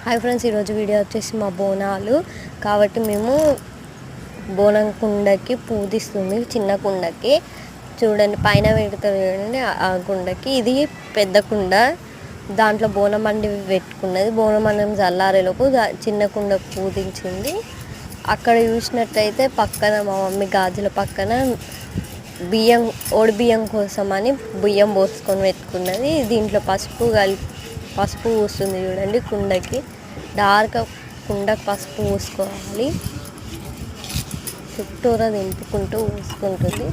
Hi friends, ఈరోజు video వచ్చేసి మా బోనాలు కాబట్టి మేము బోనం కుండకి పూజిస్తుంది. చిన్న కుండకి చూడండి, పైన పెడతారు చూడండి ఆ కుండకి. ఇది పెద్ద కుండ, దాంట్లో బోనం అండి పెట్టుకున్నది. బోనం అన్నం చల్లారేలోపు చిన్న కుండ పూజించింది. అక్కడ చూసినట్టయితే పక్కన మా మమ్మీ గాజుల పక్కన బియ్యం, ఓడి బియ్యం కోసం అని బియ్యం పోసుకొని పెట్టుకున్నది. దీంట్లో పసుపు పూస్తుంది చూడండి కుండకి. డార్క్ కుండకు పసుపు పూసుకోవాలి. చుట్టూరా దింపుకుంటూ పూసుకుంటుంది.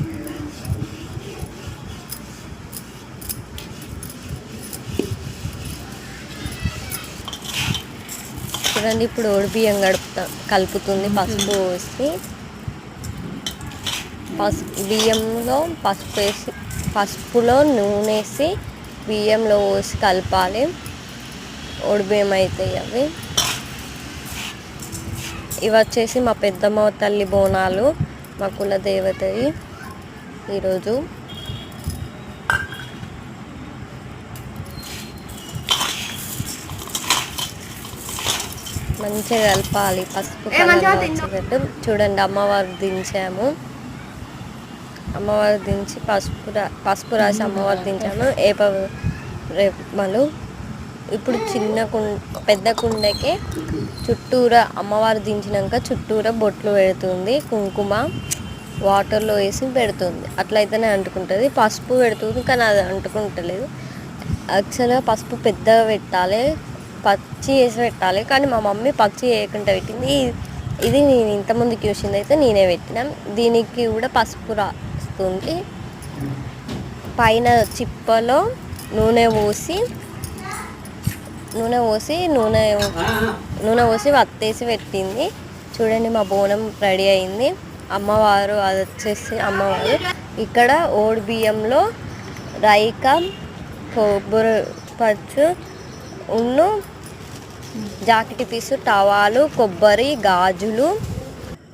చూడండి, ఇప్పుడు ఓడి బియ్యం కలుపుతుంది పసుపు పోసి. బియ్యంలో పసుపు వేసి, పసుపులో నూనె వేసి బియ్యంలో పోసి కలపాలి. ఓడి బియ్యం అవుతాయి అవి. ఇవి వచ్చేసి మా పెద్దమ్మ తల్లి బోనాలు, మా కుల దేవతవి. ఈరోజు మంచిగా కలపాలి పసుపు వచ్చేటట్టు. చూడండి, అమ్మవారికి దించాము. అమ్మవారికి దించి పసుపు రాసి అమ్మవారికి దించాము. రేపమలు ఇప్పుడు పెద్ద కుండకే చుట్టూరా అమ్మవారు దించినాక చుట్టూరా బొట్లు పెడుతుంది. కుంకుమ వాటర్లో వేసి పెడుతుంది. అట్లయితేనే అంటుకుంటుంది. పసుపు పెడుతుంది కానీ అది అంటుకుంటలేదు. యాక్చువల్గా పసుపు పెద్దగా పెట్టాలి, పచ్చి వేసి పెట్టాలి. కానీ మా మమ్మీ పచ్చి వేయకుండా పెట్టింది. ఇది నేను ఇంతకుముందుకు చూసింది అయితే నేనే పెట్టినా. దీనికి కూడా పసుపు రాస్తుంది. పైన చిప్పలో నూనె పోసి వత్తేసి పెట్టింది. చూడండి, మా బోనం రెడీ అయింది. అమ్మవారు అది వచ్చేసి అమ్మవారు. ఇక్కడ ఓడి బియ్యంలో రైక, కొబ్బరి పచ్చు, జాకెట్ పీసు, టవాలు, కొబ్బరి, గాజులు,